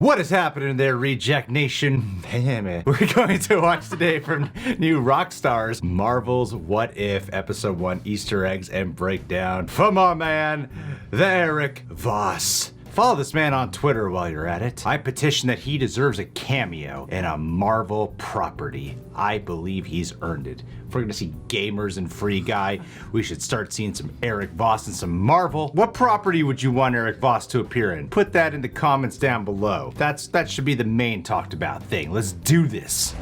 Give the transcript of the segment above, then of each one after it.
What is happening there, Reject Nation? We're going to watch today from new Rockstars, Marvel's What If Episode 1 Easter eggs and breakdown from our man, the Eric Voss. Follow this man on Twitter while you're at it. I petition that he deserves a cameo in a Marvel property. I believe he's earned it. If we're gonna see gamers and Free Guy, we should start seeing some Eric Voss and some Marvel. What property would you want Eric Voss to appear in? Put that in the comments down below. That should be the main talked about thing. Let's do this.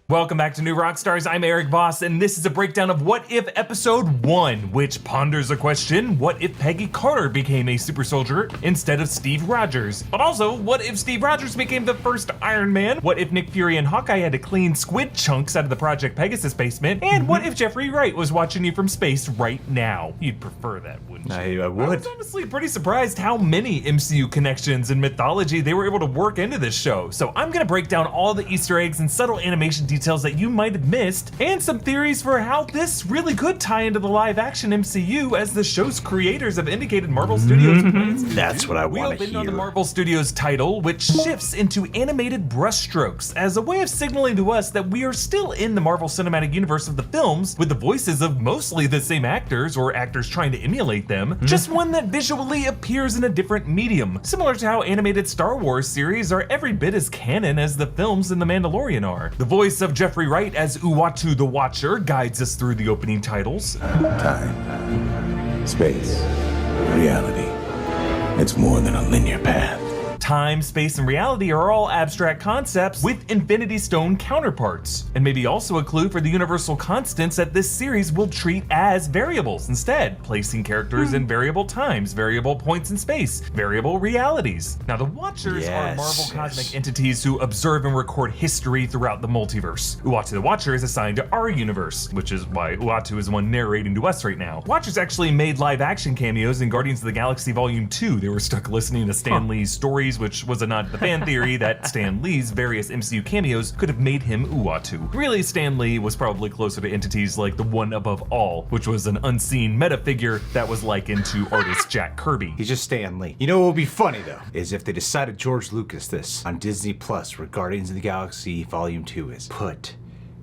Welcome back to New Rockstars. I'm Eric Voss, and this is a breakdown of What If Episode 1, which ponders a question: what if Peggy Carter became a super soldier instead of Steve Rogers? But also, what if Steve Rogers became the first Iron Man? What if Nick Fury and Hawkeye had to clean squid chunks out of the Project Pegasus basement? And what if Jeffrey Wright was watching you from space right now? You'd prefer that, wouldn't you? I would. I was honestly pretty surprised how many MCU connections and mythology they were able to work into this show. So I'm gonna break down all the Easter eggs and subtle animation details that you might have missed, and some theories for how this really could tie into the live-action MCU, as the show's creators have indicated Marvel Studios plans. That's what I want to We opened hear. on the Marvel Studios title, which shifts into animated brushstrokes as a way of signaling to us that we are still in the Marvel Cinematic Universe of the films, with the voices of mostly the same actors or actors trying to emulate them, just one that visually appears in a different medium, similar to how animated Star Wars series are every bit as canon as the films in The Mandalorian are. The voice of Jeffrey Wright as Uatu the Watcher guides us through the opening titles. Time, space, reality. It's more than a linear path. Time, space, and reality are all abstract concepts with Infinity Stone counterparts, and maybe also a clue for the universal constants that this series will treat as variables instead, placing characters in variable times, variable points in space, variable realities. Now, the Watchers are Marvel cosmic entities who observe and record history throughout the multiverse. Uatu the Watcher is assigned to our universe, which is why Uatu is the one narrating to us right now. Watchers actually made live-action cameos in Guardians of the Galaxy Volume 2. They were stuck listening to Stan Lee's stories, which was a nod to the fan theory that Stan Lee's various MCU cameos could have made him Uatu. Really, Stan Lee was probably closer to entities like the One Above All, which was an unseen meta figure that was likened to artist Jack Kirby. He's just Stan Lee. You know what would be funny though, is if they decided George Lucas this on Disney Plus, where Guardians of the Galaxy Volume 2 is. Put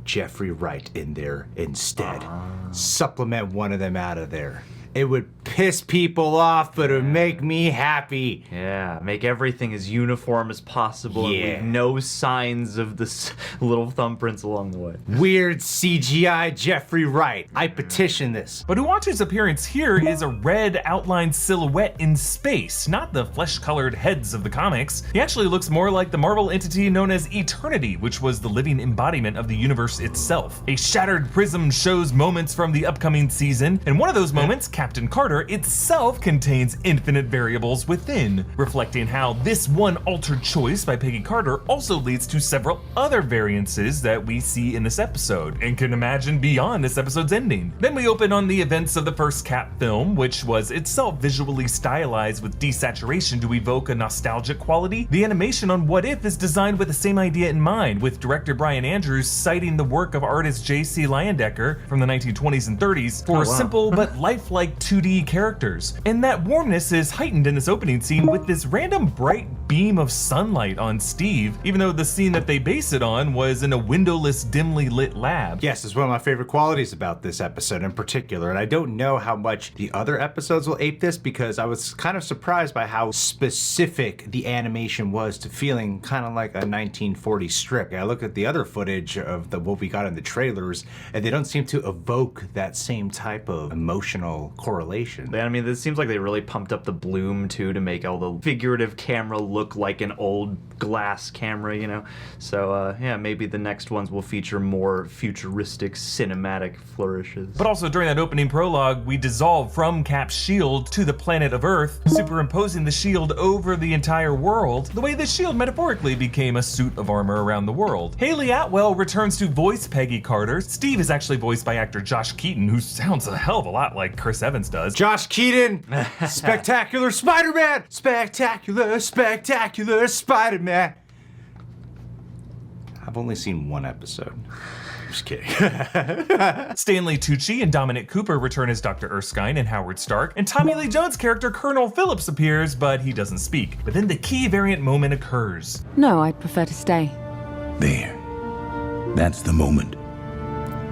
Jeffrey Wright in there instead. Supplement one of them out of there. It would piss people off, but it would make me happy. Yeah, make everything as uniform as possible and leave no signs of the little thumbprints along the way. Weird CGI Jeffrey Wright. I petition this. But Uatu's appearance here is a red outlined silhouette in space, not the flesh-colored heads of the comics. He actually looks more like the Marvel entity known as Eternity, which was the living embodiment of the universe itself. A shattered prism shows moments from the upcoming season, and one of those moments, Captain Carter, itself contains infinite variables within, reflecting how this one altered choice by Peggy Carter also leads to several other variances that we see in this episode, and can imagine beyond this episode's ending. Then we open on the events of the first Cap film, which was itself visually stylized with desaturation to evoke a nostalgic quality. The animation on What If is designed with the same idea in mind, with director Brian Andrews citing the work of artist J.C. Leyendecker from the 1920s and 30s for simple but lifelike 2D characters. And that warmness is heightened in this opening scene with this random bright beam of sunlight on Steve, even though the scene that they base it on was in a windowless, dimly lit lab. Yes, it's one of my favorite qualities about this episode in particular, and I don't know how much the other episodes will ape this, because I was kind of surprised by how specific the animation was to feeling kind of like a 1940s strip. I look at the other footage of what we got in the trailers, and they don't seem to evoke that same type of emotional correlation. I mean, this seems like they really pumped up the bloom too to make all the figurative camera look like an old glass camera, you know? So yeah, maybe the next ones will feature more futuristic cinematic flourishes. But also during that opening prologue, we dissolve from Cap's shield to the planet of Earth, superimposing the shield over the entire world, the way the shield metaphorically became a suit of armor around the world. Haley Atwell returns to voice Peggy Carter. Steve is actually voiced by actor Josh Keaton, who sounds a hell of a lot like Chris Evans does. Josh Keaton, Spectacular Spider-Man, Spectacular Spider-Man. I've only seen one episode. just kidding. Stanley Tucci and Dominic Cooper return as Dr. Erskine and Howard Stark, and Tommy Lee Jones' character Colonel Phillips appears, but he doesn't speak. But then the key variant moment occurs. No, I'd prefer to stay. There. That's the moment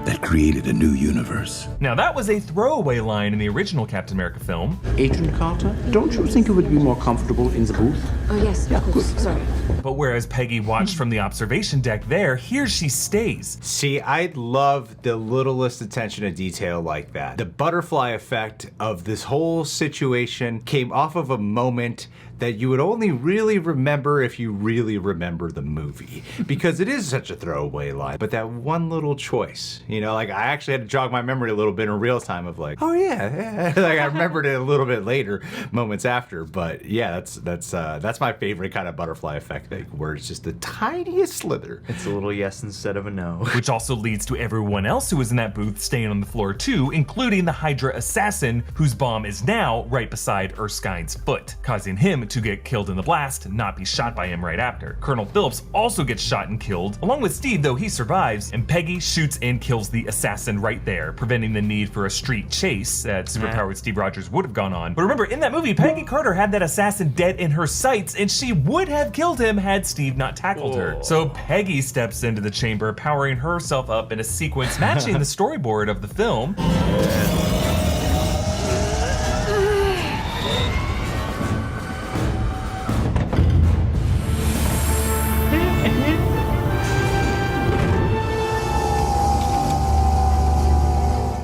that created a new universe. Now that was a throwaway line in the original Captain America film. Agent Carter, don't you think you would be more comfortable in the booth? Oh, yes, of course. Sorry. But whereas Peggy watched from the observation deck there, here she stays. See, I love the littlest attention to detail like that. The butterfly effect of this whole situation came off of a moment that you would only really remember if you really remember the movie, because it is such a throwaway line. But that one little choice, you know, like I actually had to jog my memory a little bit in real time of like, oh yeah. Like I remembered it a little bit later, moments after. But yeah, that's my favorite kind of butterfly effect thing, where it's just the tiniest slither. It's a little yes instead of a no. Which also leads to everyone else who was in that booth staying on the floor too, including the Hydra assassin, whose bomb is now right beside Erskine's foot, causing him to get killed in the blast and not be shot by him right after. Colonel Phillips also gets shot and killed, along with Steve, though he survives, and Peggy shoots and kills the assassin right there, preventing the need for a street chase that superpowered Steve Rogers would have gone on. But remember, in that movie, Peggy Carter had that assassin dead in her sights, and she would have killed him had Steve not tackled her. So Peggy steps into the chamber, powering herself up in a sequence matching the storyboard of the film.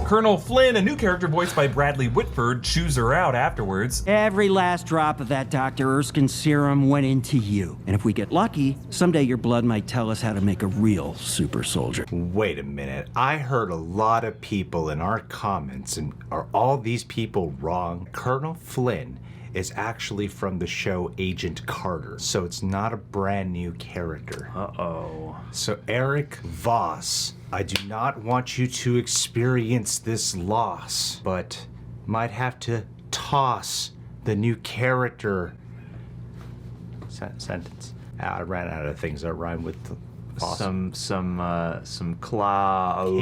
Colonel Flynn, a new character voiced by Bradley Whitford, chews her out afterwards. Every last drop of that Dr. Erskine serum went into you. And if we get lucky, someday your blood might tell us how to make a real super soldier. Wait a minute. I heard a lot of people in our comments, and are all these people wrong? Colonel Flynn is actually from the show Agent Carter, so it's not a brand new character. Uh-oh. So Eric Voss, I do not want you to experience this loss, but might have to toss the new character sentence. I ran out of things that rhyme with the Voss. Some cloud.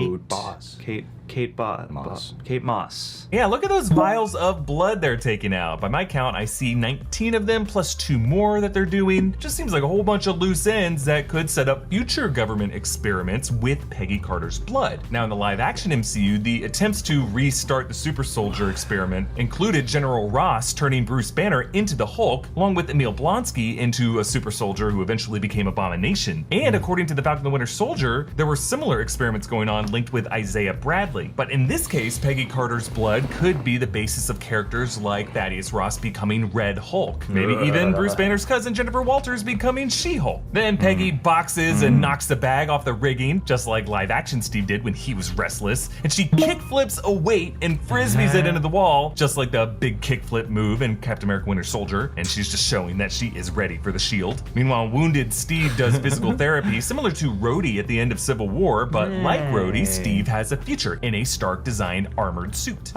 Kate Boss. Kate Moss. Yeah, look at those vials of blood they're taking out. By my count, I see 19 of them plus 2 more that they're doing. Just seems like a whole bunch of loose ends that could set up future government experiments with Peggy Carter's blood. Now in the live action MCU, the attempts to restart the super soldier experiment included General Ross turning Bruce Banner into the Hulk, along with Emil Blonsky into a super soldier who eventually became Abomination. And according to the Falcon the Winter Soldier, there were similar experiments going on linked with Isaiah Bradley. But in this case, Peggy Carter's blood could be the basis of characters like Thaddeus Ross becoming Red Hulk. Maybe even Bruce Banner's cousin Jennifer Walters becoming She-Hulk. Then Peggy boxes and knocks the bag off the rigging, just like live action Steve did when he was restless. And she kickflips a weight and frisbees it into the wall, just like the big kickflip move in Captain America Winter Soldier. And she's just showing that she is ready for the shield. Meanwhile, wounded Steve does physical therapy, similar to Rhodey at the end of Civil War, but like Rhodey, Steve has a future in a Stark-designed armored suit.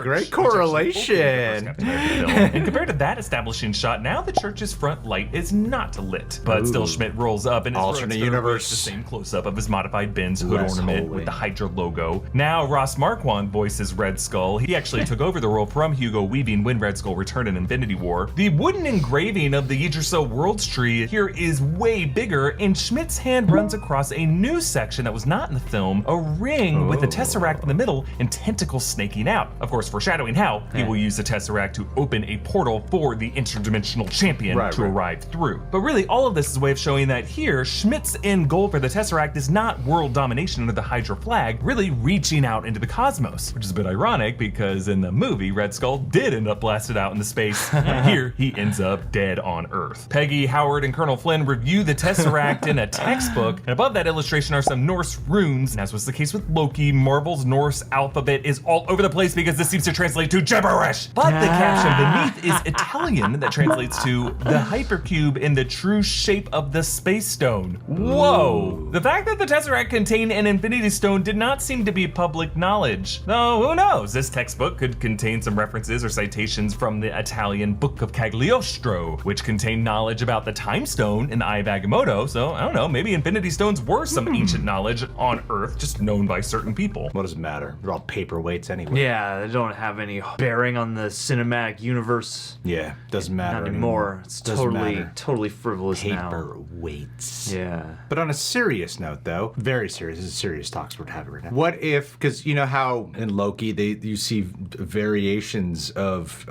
Great correlation. And compared to that establishing shot, now the church's front light is not lit. But still, Schmidt rolls up and alternate universe, the same close-up of his modified Benz hood ornament with the Hydra logo. Now Ross Marquand voices Red Skull. He actually took over the role from Hugo Weaving when Red Skull returned in Infinity War. The wooden engraving of the Yggdrasil Worlds tree here is way bigger, and Schmidt's hand runs across a new section that was not in the film, a ring with the Tessaract in the middle and tentacles snaking out. Of course, foreshadowing how he will use the Tesseract to open a portal for the interdimensional champion to arrive through. But really, all of this is a way of showing that here, Schmidt's end goal for the Tesseract is not world domination under the Hydra flag, really reaching out into the cosmos, which is a bit ironic because in the movie, Red Skull did end up blasted out into space. Here, he ends up dead on Earth. Peggy, Howard, and Colonel Flynn review the Tesseract in a textbook, and above that illustration are some Norse runes, and as was the case space with Loki, Marvel's Norse alphabet is all over the place because this seems to translate to gibberish. But the caption beneath is Italian that translates to the hypercube in the true shape of the space stone. Whoa! The fact that the Tesseract contained an Infinity Stone did not seem to be public knowledge. Though, who knows? This textbook could contain some references or citations from the Italian Book of Cagliostro, which contained knowledge about the Time Stone in the Eye of Agamotto, so I don't know, maybe Infinity Stones were some ancient knowledge on Earth, just known by certain people. What does it matter? They're all paperweights anyway. Yeah, they don't have any bearing on the cinematic universe. Yeah, doesn't matter Not anymore. It's Doesn't matter. totally frivolous now. Paperweights. Yeah. But on a serious note, though, very serious, this is serious talks we're having right now. What if, because you know how in Loki you see variations of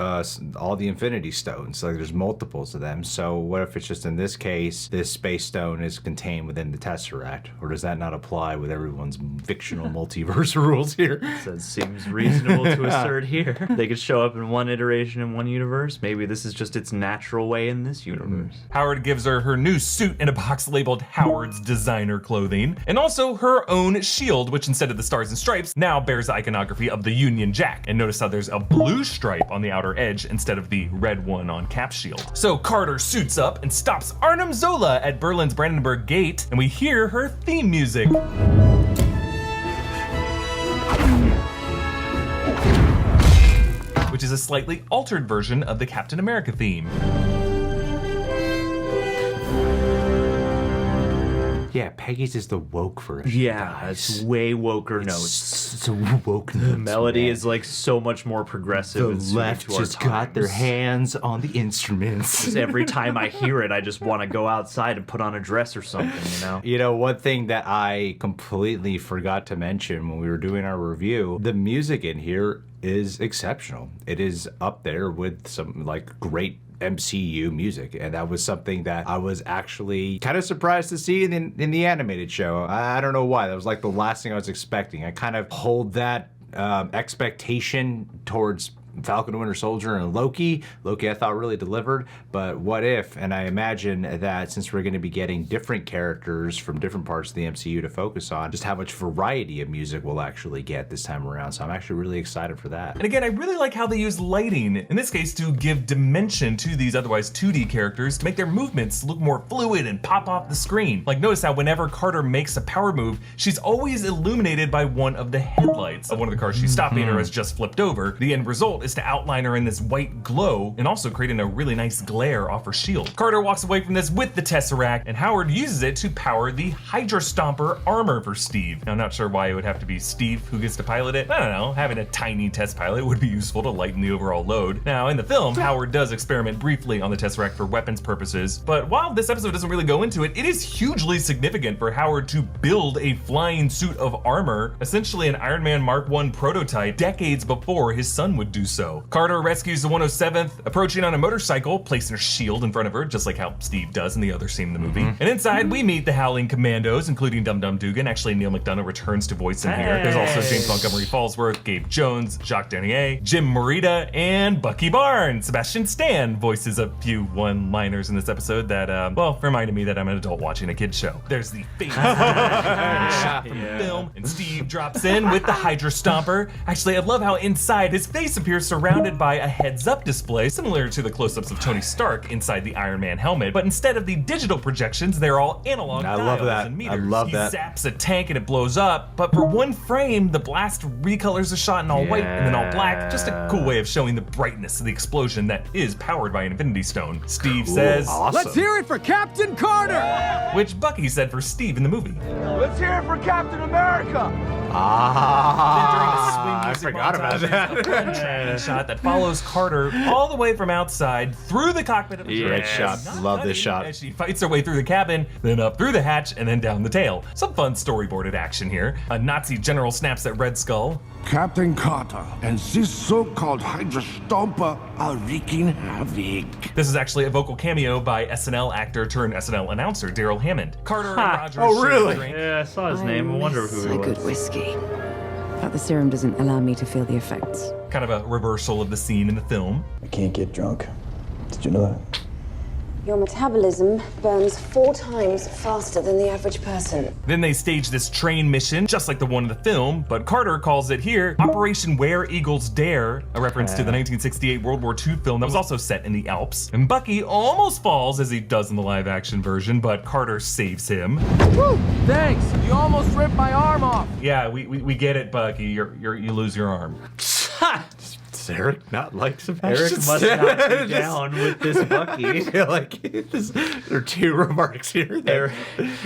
all the Infinity Stones, like there's multiples of them. So what if it's just in this case, this space stone is contained within the Tesseract, or does that not apply with everyone's fictional multiverse rules here? That seems reasonable to assert here. They could show up in one iteration in one universe. Maybe this is just its natural way in this universe. Howard gives her new suit in a box labeled Howard's designer clothing, and also her own shield, which instead of the stars and stripes, now bears the iconography of the Union Jack. And notice how there's a blue stripe on the outer edge instead of the red one on Cap's shield. So Carter suits up and stops Arnim Zola at Berlin's Brandenburg Gate, and we hear her theme music. Which is a slightly altered version of the Captain America theme. Yeah, Peggy's is the woke version. Yeah, it's way woker notes. So woke notes. The melody man. is like so much more progressive. The and suited left to our just got their times. hands on the instruments. 'Cause every time I hear it, I just want to go outside and put on a dress or something, you know? You know, one thing that I completely forgot to mention when we were doing our review, the music in here is exceptional. It is up there with some like great MCU music, and that was something that I was actually kind of surprised to see in the animated show. I don't know why. That was like the last thing I was expecting. I kind of hold that expectation towards Falcon and Winter Soldier and Loki. Loki I thought really delivered, but what if, and I imagine that since we're going to be getting different characters from different parts of the MCU to focus on, just how much variety of music we'll actually get this time around. So I'm actually really excited for that. And again, I really like how they use lighting, in this case to give dimension to these otherwise 2D characters to make their movements look more fluid and pop off the screen. Like notice how whenever Carter makes a power move, she's always illuminated by one of the headlights of one of the cars she's stopping or has just flipped over. The end result is to outline her in this white glow and also creating a really nice glare off her shield. Carter walks away from this with the Tesseract, and Howard uses it to power the Hydra Stomper armor for Steve. Now, I'm not sure why it would have to be Steve who gets to pilot it. I don't know, having a tiny test pilot would be useful to lighten the overall load. Now, in the film, Howard does experiment briefly on the Tesseract for weapons purposes, but while this episode doesn't really go into it, it is hugely significant for Howard to build a flying suit of armor, essentially an Iron Man Mark I prototype, decades before his son would do so. Carter rescues the 107th, approaching on a motorcycle, placing her shield in front of her, just like how Steve does in the other scene in the movie. And inside, we meet the Howling Commandos, including Dum Dum Dugan. Actually, Neil McDonough returns to voice him here. There's also James Montgomery Fallsworth, Gabe Jones, Jacques Dernier, Jim Morita, and Bucky Barnes. Sebastian Stan voices a few one-liners in this episode that, well, reminded me that I'm an adult watching a kid's show. There's the famous shot from the film, and Steve drops in with the Hydra Stomper. Actually, I love how inside his face appears surrounded by a heads-up display, similar to the close-ups of Tony Stark inside the Iron Man helmet, but instead of the digital projections, they're all analog I dials love that. and meters. I love he that. zaps a tank and it blows up, but for one frame, the blast recolors the shot in all white and then all black. Just a cool way of showing the brightness of the explosion that is powered by an Infinity Stone. Steve says, Awesome. Let's hear it for Captain Carter! which Bucky said for Steve in the movie. Let's hear it for Captain America! I forgot about that. Tracking shot that follows Carter all the way from outside through the cockpit of the Great ship. shot. Not Love this funny, shot. As she fights her way through the cabin, then up through the hatch, and then down the tail. Some fun storyboarded action here. A Nazi general snaps at Red Skull. Captain Carter and this so-called Hydra Stomper are wreaking havoc. This is actually a vocal cameo by SNL actor turned SNL announcer Daryl Hammond. Carter and Rogers Oh, share a really? drink. Yeah, I saw his name. I wonder who a he good was. whiskey. But the serum doesn't allow me to feel the effects. Kind of a reversal of the scene in the film. I can't get drunk. Did you know that? Your metabolism burns 4 times faster than the average person. Then they stage this train mission, just like the one in the film, but Carter calls it here Operation Where Eagles Dare, a reference to the 1968 World War II film that was also set in the Alps. And Bucky almost falls as he does in the live action version, but Carter saves him. Woo! Thanks, you almost ripped my arm off. Yeah, we get it, Bucky. You lose your arm. Does Eric not like Sebastian Eric must Stan? not be down with this Bucky. I feel like there are 2 remarks here.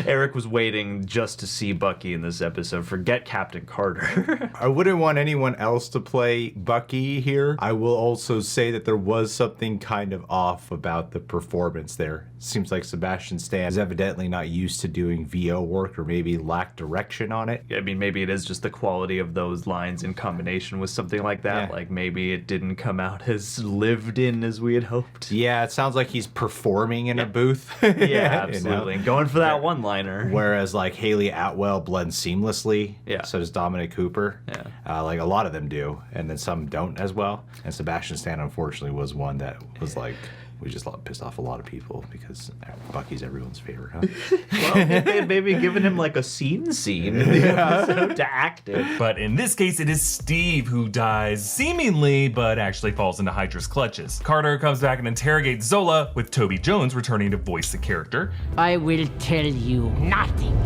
Eric was waiting just to see Bucky in this episode. Forget Captain Carter. I wouldn't want anyone else to play Bucky here. I will also say that there was something kind of off about the performance there. Seems like Sebastian Stan is evidently not used to doing VO work, or maybe lacked direction on it. I mean, maybe it is just the quality of those lines in combination with something like that. Yeah. Like maybe it didn't come out as lived in as we had hoped. Yeah, it sounds like he's performing in a booth. Yeah, absolutely. And going for that one-liner. Whereas like Haley Atwell blends seamlessly. Yeah. So does Dominic Cooper. Yeah. Like a lot of them do, and then some don't as well. And Sebastian Stan unfortunately was one that was like, we just pissed off a lot of people because Bucky's everyone's favorite, huh? Well, they had maybe given him like a scene in the episode to act it. But in this case, it is Steve who dies, seemingly, but actually falls into Hydra's clutches. Carter comes back and interrogates Zola, with Toby Jones returning to voice the character. I will tell you nothing.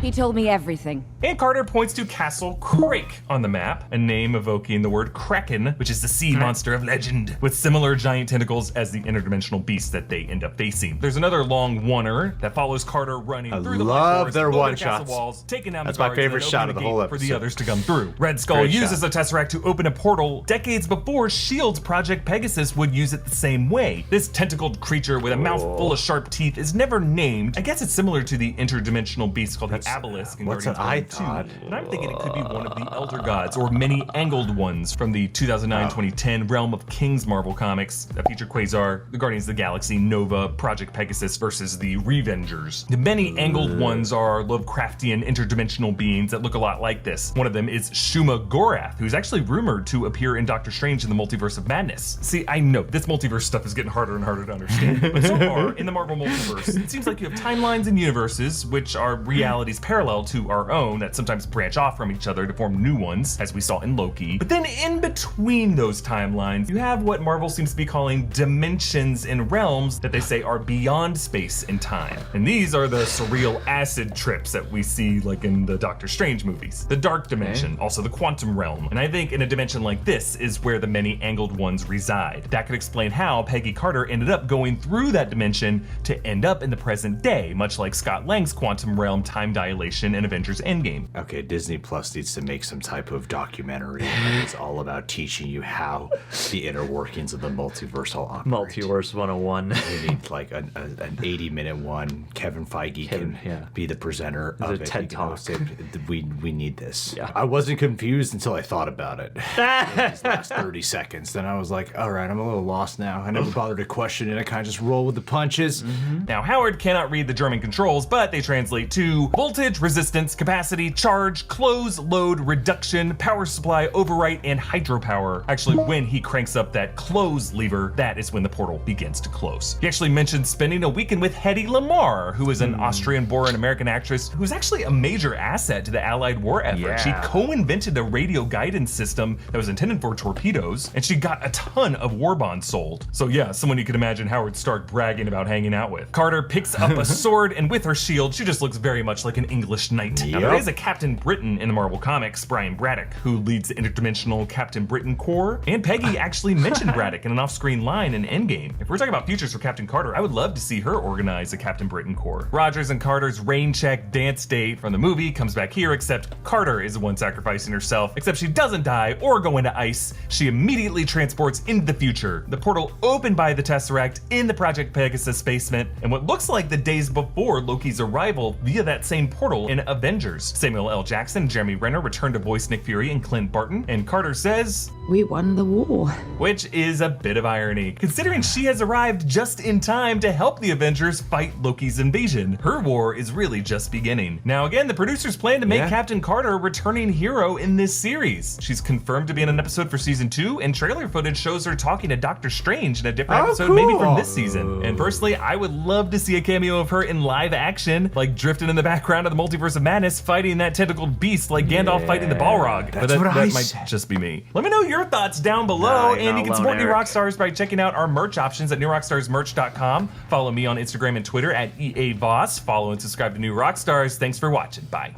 He told me everything. And Carter points to Castle Crake on the map, a name evoking the word Kraken, which is the sea monster of legend, with similar giant tentacles as the interdimensional beast that they end up facing. There's another long oneer that follows Carter running through the love their over one the castle shots. walls, taking down That's the my guards, favorite and shot opening of the a whole gate for the episode. others to come through. Red Skull Great uses shot. the Tesseract to open a portal decades before S.H.I.E.L.D.'s Project Pegasus would use it the same way. This tentacled creature with a mouth full of sharp teeth is never named. I guess it's similar to the interdimensional beast called the Obelisk in what's Guardians an eye Volume 2. thought? And I'm thinking it could be one of the Elder Gods or many angled ones from the 2009-2010 Realm of Kings Marvel comics that feature Quasar, the Guardians of the Galaxy, Nova, Project Pegasus versus the Revengers. The many angled ones are Lovecraftian interdimensional beings that look a lot like this. One of them is Shuma Gorath, who's actually rumored to appear in Doctor Strange in the Multiverse of Madness. See, I know this multiverse stuff is getting harder and harder to understand, but so far in the Marvel Multiverse, it seems like you have timelines and universes, which are realities parallel to our own that sometimes branch off from each other to form new ones, as we saw in Loki. But then in between those timelines, you have what Marvel seems to be calling dimensions and realms that they say are beyond space and time. And these are the surreal acid trips that we see like in the Doctor Strange movies. The dark dimension, also the quantum realm. And I think in a dimension like this is where the many angled ones reside. That could explain how Peggy Carter ended up going through that dimension to end up in the present day, much like Scott Lang's quantum realm time dilation in Avengers Endgame. Okay, Disney Plus needs to make some type of documentary. It's all about teaching you how the inner workings of the multiverse all operate. Multiverse 101. We need like an 80-minute one. Kevin Feige can be the presenter There's of a it. TED He can Talk. host it. We need this. Yeah. I wasn't confused until I thought about it. These last 30 seconds. Then I was like, all right, I'm a little lost now. I never bothered to question it. I kind of just roll with the punches. Now, Howard cannot read the German controls, but they translate to voltage, resistance, capacity, charge, close, load, reduction, power supply, overwrite, and hydropower. Actually, when he cranks up that close lever, that is when the portal begins to close. He actually mentioned spending a weekend with Hedy Lamarr, who is an Austrian-born American actress who's actually a major asset to the Allied war effort. Yeah. She co-invented a radio guidance system that was intended for torpedoes, and she got a ton of war bonds sold. So yeah, someone you could imagine Howard Stark bragging about hanging out with. Carter picks up a sword, and with her shield, she just looks very much like an English knight. Now, there is a Captain Britain in the Marvel Comics, Brian Braddock, who leads the interdimensional Captain Britain Corps, and Peggy actually mentioned Braddock in an off-screen line in Endgame. If we're talking about futures for Captain Carter, I would love to see her organize a Captain Britain Corps. Rogers and Carter's rain check dance date from the movie comes back here, except Carter is the one sacrificing herself, except she doesn't die or go into ice. She immediately transports into the future. The portal opened by the Tessaract in the Project Pegasus basement, and what looks like the days before Loki's arrival via that same Portal in Avengers. Samuel L. Jackson and Jeremy Renner returned to voice Nick Fury and Clint Barton, and Carter says, We won the war. which is a bit of irony, considering she has arrived just in time to help the Avengers fight Loki's invasion. Her war is really just beginning. Now again, the producers plan to make Captain Carter a returning hero in this series. She's confirmed to be in an episode for season 2, and trailer footage shows her talking to Doctor Strange in a different episode, maybe from this season. And personally, I would love to see a cameo of her in live action, like drifting in the background of the Multiverse of Madness, fighting that tentacled beast like Gandalf fighting the Balrog. But that might just be me. Let me know your thoughts down below, and you can support New Rockstars by checking out our merch options at newrockstarsmerch.com. Follow me on Instagram and Twitter at EAVoss. Follow and subscribe to New Rockstars. Thanks for watching. Bye.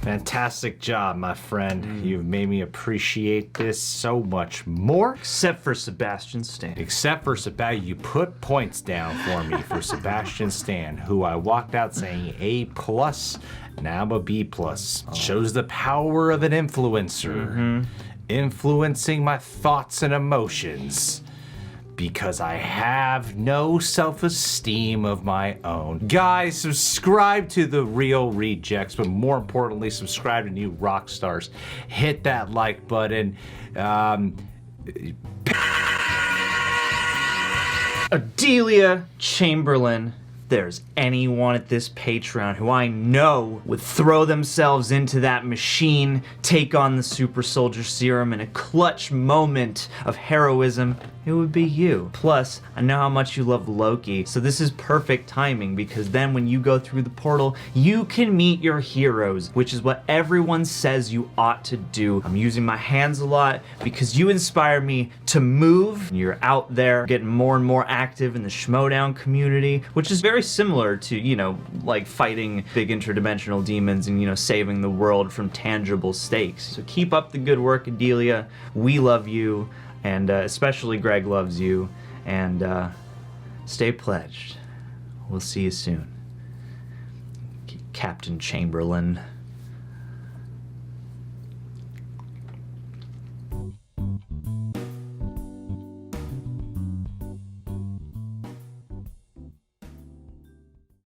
Fantastic job, my friend. You've made me appreciate this so much more. Except for Sebastian Stan. Except for Sebastian, you put points down for me for Sebastian Stan, who I walked out saying A+, now I'm a B+. Shows the power of an influencer, influencing my thoughts and emotions. Because I have no self-esteem of my own. Guys, subscribe to The Real Rejects, but more importantly, subscribe to New Rockstars. Hit that like button. Adelia Chamberlain. There's anyone at this Patreon who I know would throw themselves into that machine, take on the super soldier serum in a clutch moment of heroism, it would be you. Plus, I know how much you love Loki, so this is perfect timing because then when you go through the portal, you can meet your heroes, which is what everyone says you ought to do. I'm using my hands a lot because you inspire me to move. You're out there getting more and more active in the Schmodown community, which is very similar to, you know, like fighting big interdimensional demons and, you know, saving the world from tangible stakes. So keep up the good work, Adelia. We love you. And especially Greg loves you, and stay pledged. We'll see you soon. Captain Chamberlain.